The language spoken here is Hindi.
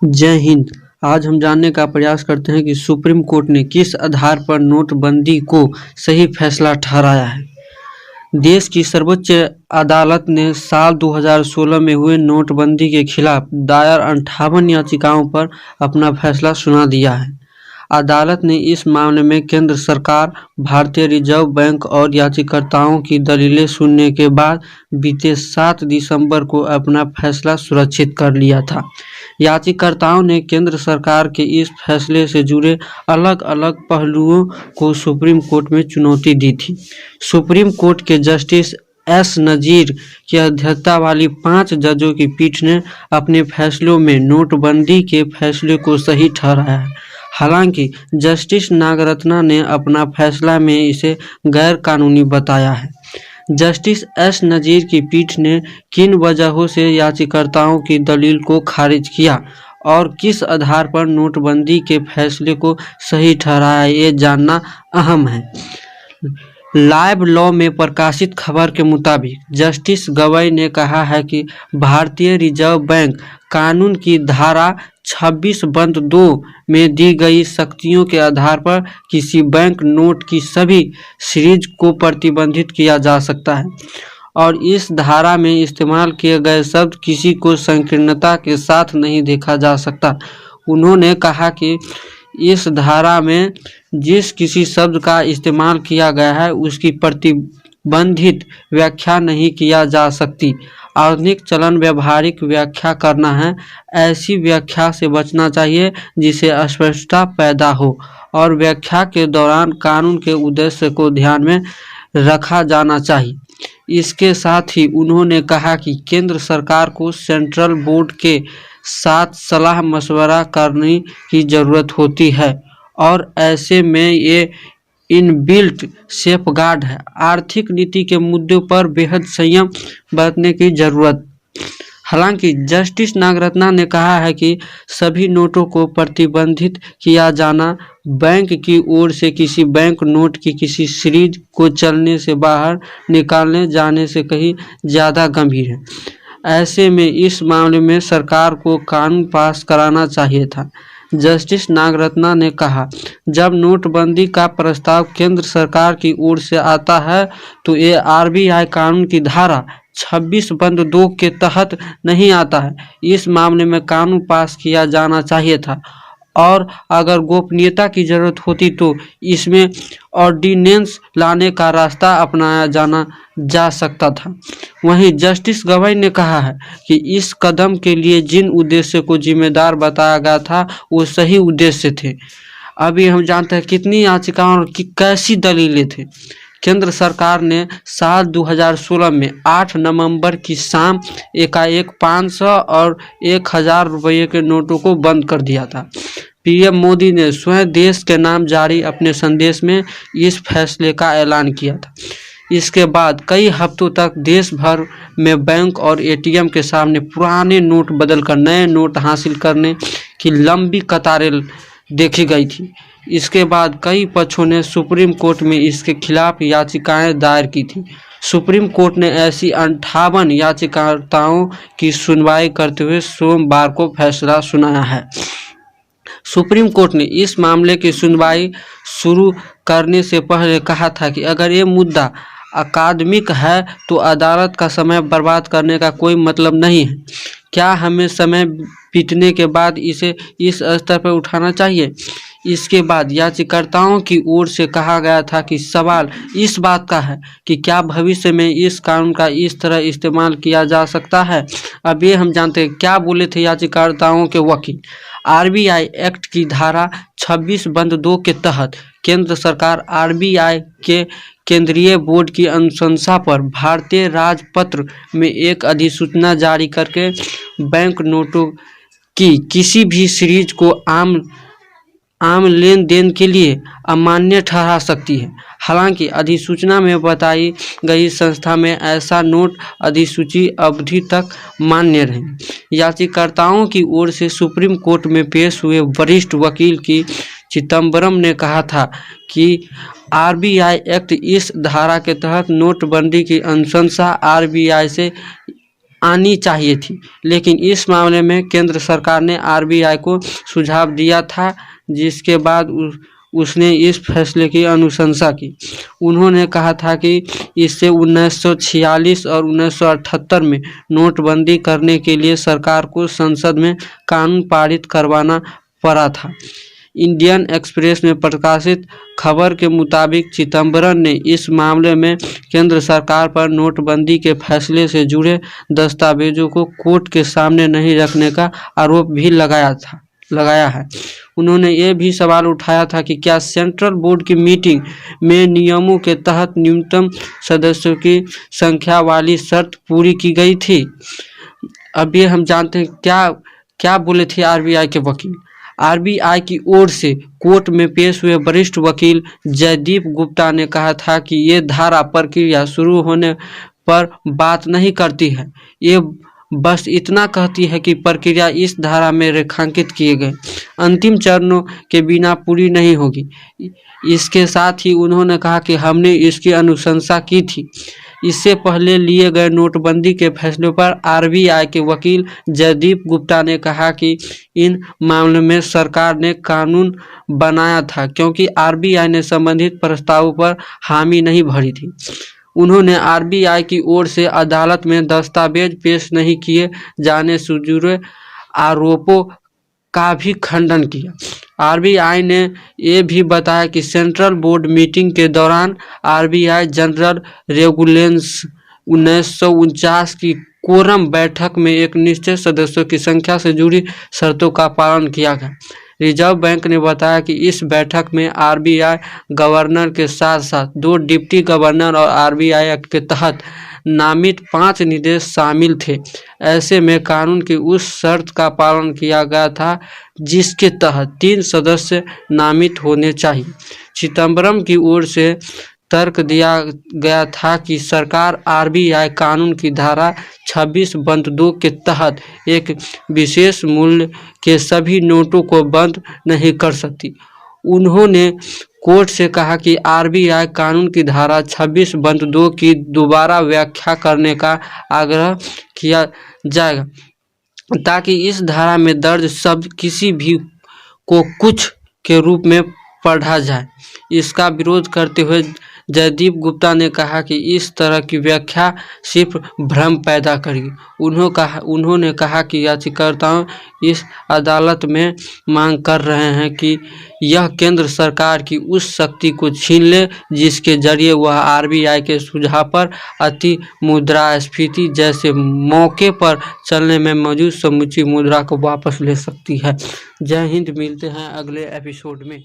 जय हिंद। आज हम जानने का प्रयास करते हैं कि सुप्रीम कोर्ट ने किस आधार पर नोटबंदी को सही फैसला ठहराया है। देश की सर्वोच्च अदालत ने साल 2016 में हुए नोटबंदी के खिलाफ दायर 58 याचिकाओं पर अपना फैसला सुना दिया है। अदालत ने इस मामले में केंद्र सरकार, भारतीय रिजर्व बैंक और याचिकाकर्ताओं की दलीलें सुनने के बाद बीते 7 दिसंबर को अपना फैसला सुरक्षित कर लिया था। याचिकाकर्ताओं ने केंद्र सरकार के इस फैसले से जुड़े अलग-अलग पहलुओं को सुप्रीम कोर्ट में चुनौती दी थी। सुप्रीम कोर्ट के जस्टिस एस नजीर की अध्यक्षता वाली 5 जजों की पीठ ने अपने फैसलों में नोटबंदी के फैसले को सही ठहराया है। हालांकि जस्टिस नागरत्ना ने अपना फैसला में इसे गैर कानूनी बताया है। जस्टिस एस नजीर की पीठ ने किन वजहों से याचिकाकर्ताओं की दलील को खारिज किया और किस आधार पर नोटबंदी के फैसले को सही ठहराया, ये जानना अहम है। लाइव लॉ में प्रकाशित खबर के मुताबिक जस्टिस गवई ने कहा है कि भारतीय रिजर्व बैंक कानून की धारा 26(2) में दी गई शक्तियों के आधार पर किसी बैंक नोट की सभी सीरीज को प्रतिबंधित किया जा सकता है और इस धारा में इस्तेमाल किए गए शब्द किसी को संकीर्णता के साथ नहीं देखा जा सकता। उन्होंने कहा कि इस धारा में जिस किसी शब्द का इस्तेमाल किया गया है उसकी प्रतिबंधित व्याख्या नहीं किया जा सकती। आधुनिक चलन व्यावहारिक व्याख्या करना है। ऐसी व्याख्या से बचना चाहिए जिससे अस्पष्टता पैदा हो और व्याख्या के दौरान कानून के उद्देश्य को ध्यान में रखा जाना चाहिए। इसके साथ ही उन्होंने कहा कि केंद्र सरकार को सेंट्रल बोर्ड के साथ सलाह मशवरा करने की ज़रूरत होती है और ऐसे में ये इनबिल्ट सेफगार्ड है। आर्थिक नीति के मुद्दों पर बेहद संयम बरतने की ज़रूरत। हालांकि जस्टिस नागरत्ना ने कहा है कि सभी नोटों को प्रतिबंधित किया जाना बैंक की ओर से किसी बैंक नोट की किसी सीरीज को चलने से बाहर निकालने जाने से कहीं ज़्यादा गंभीर है। ऐसे में इस मामले में सरकार को कानून पास कराना चाहिए था। जस्टिस नागरत्ना ने कहा, जब नोटबंदी का प्रस्ताव केंद्र सरकार की ओर से आता है तो ये आरबीआई कानून की धारा 26(2) के तहत नहीं आता है। इस मामले में कानून पास किया जाना चाहिए था और अगर गोपनीयता की जरूरत होती तो इसमें ऑर्डिनेंस लाने का रास्ता अपनाया जा सकता था। वहीं जस्टिस गवई ने कहा है कि इस कदम के लिए जिन उद्देश्य को जिम्मेदार बताया गया था वो सही उद्देश्य थे। अभी हम जानते हैं कितनी याचिकाओं और कैसी दलीलें थे। केंद्र सरकार ने साल 2016 में 8 नवंबर की शाम एकाएक 500 और 1000 रुपये के नोटों को बंद कर दिया था। पीएम मोदी ने स्वयं देश के नाम जारी अपने संदेश में इस फैसले का ऐलान किया था। इसके बाद कई हफ्तों तक देश भर में बैंक और एटीएम के सामने पुराने नोट बदलकर नए नोट हासिल करने की लंबी कतारें देखी गई थी। इसके बाद कई पक्षों ने सुप्रीम कोर्ट में इसके खिलाफ याचिकाएं दायर की थी। सुप्रीम कोर्ट ने ऐसी 58 याचिकाओं की सुनवाई करते हुए सोमवार को फैसला सुनाया है। सुप्रीम कोर्ट ने इस मामले की सुनवाई शुरू करने से पहले कहा था कि अगर ये मुद्दा अकादमिक है तो अदालत का समय बर्बाद करने का कोई मतलब नहीं है। क्या हमें समय बीतने के बाद इसे इस स्तर पर उठाना चाहिए? इसके बाद याचिकाकर्ताओं की ओर से कहा गया था कि सवाल इस बात का है कि क्या भविष्य में इस कानून का इस तरह इस्तेमाल किया जा सकता है। अब ये हम जानते हैं क्या बोले थे याचिकाकर्ताओं के वकील। आरबीआई एक्ट की धारा 26(2) के तहत केंद्र सरकार आरबीआई के केंद्रीय बोर्ड की अनुशंसा पर भारतीय राजपत्र में एक अधिसूचना जारी करके बैंक नोटों की किसी भी सीरीज को आम लेन देन के लिए अमान्य ठहरा सकती है। हालांकि अधिसूचना में बताई गई संस्था में ऐसा नोट अधिसूची अवधि तक मान्य रहे। याचिकाकर्ताओं की ओर से सुप्रीम कोर्ट में पेश हुए वरिष्ठ वकील की चिदम्बरम ने कहा था कि आरबीआई एक्ट इस धारा के तहत नोटबंदी की अनुशंसा आरबीआई से आनी चाहिए थी, लेकिन इस मामले में केंद्र सरकार ने आरबीआई को सुझाव दिया था, जिसके बाद उसने इस फैसले की अनुशंसा की। उन्होंने कहा था कि इससे 1946 और 1978 में नोटबंदी करने के लिए सरकार को संसद में कानून पारित करवाना पड़ा था। इंडियन एक्सप्रेस में प्रकाशित खबर के मुताबिक चिदंबरम ने इस मामले में केंद्र सरकार पर नोटबंदी के फैसले से जुड़े दस्तावेजों को कोर्ट के सामने नहीं रखने का आरोप भी लगाया है। उन्होंने ये भी सवाल उठाया था कि क्या सेंट्रल बोर्ड की मीटिंग में नियमों के तहत न्यूनतम सदस्यों की संख्या वाली शर्त पूरी की गई थी। अब ये हम जानते हैं क्या बोले थे आरबीआई के वकील। आरबीआई की ओर से कोर्ट में पेश हुए वरिष्ठ वकील जयदीप गुप्ता ने कहा था कि ये धारा प्रक्रिया शुरू होने पर बात नहीं करती है, ये बस इतना कहती है कि प्रक्रिया इस धारा में रेखांकित किए गए अंतिम चरणों के बिना पूरी नहीं होगी। इसके साथ ही उन्होंने कहा कि हमने इसकी अनुशंसा की थी। इससे पहले लिए गए नोटबंदी के फैसले पर आरबीआई के वकील जयदीप गुप्ता ने कहा कि इन मामलों में सरकार ने कानून बनाया था क्योंकि आरबीआई ने संबंधित प्रस्तावों पर हामी नहीं भरी थी। उन्होंने आरबीआई की ओर से अदालत में दस्तावेज पेश नहीं किए जाने से जुड़े आरोपों का भी खंडन किया। आरबीआई ने ये भी बताया कि सेंट्रल बोर्ड मीटिंग के दौरान आरबीआई जनरल रेगुलेशंस 1949 की कोरम बैठक में एक निश्चित सदस्यों की संख्या से जुड़ी शर्तों का पालन किया गया। रिजर्व बैंक ने बताया कि इस बैठक में आरबीआई गवर्नर के साथ साथ 2 डिप्टी गवर्नर और आरबीआई एक्ट के तहत नामित 5 निदेशक शामिल थे। ऐसे में कानून की उस शर्त का पालन किया गया था जिसके तहत 3 सदस्य नामित होने चाहिए। चिदंबरम की ओर से तर्क दिया गया था कि सरकार आरबीआई कानून की धारा 26(2) के तहत एक विशेष मूल्य के सभी नोटों को बंद नहीं कर सकती। उन्होंने कोर्ट से कहा कि आरबीआई कानून की धारा 26(2) की दोबारा व्याख्या करने का आग्रह किया जाएगा ताकि इस धारा में दर्ज शब्द किसी भी को कुछ के रूप में पढ़ा जाए। इसका विरोध करते हुए जयदीप गुप्ता ने कहा कि इस तरह की व्याख्या सिर्फ भ्रम पैदा करेगी। उन्होंने कहा कि याचिकाकर्ता इस अदालत में मांग कर रहे हैं कि यह केंद्र सरकार की उस शक्ति को छीन ले जिसके जरिए वह आरबीआई के सुझाव पर अति मुद्रास्फीति जैसे मौके पर चलने में मौजूद समूची मुद्रा को वापस ले सकती है। जय हिंद, मिलते हैं अगले एपिसोड में।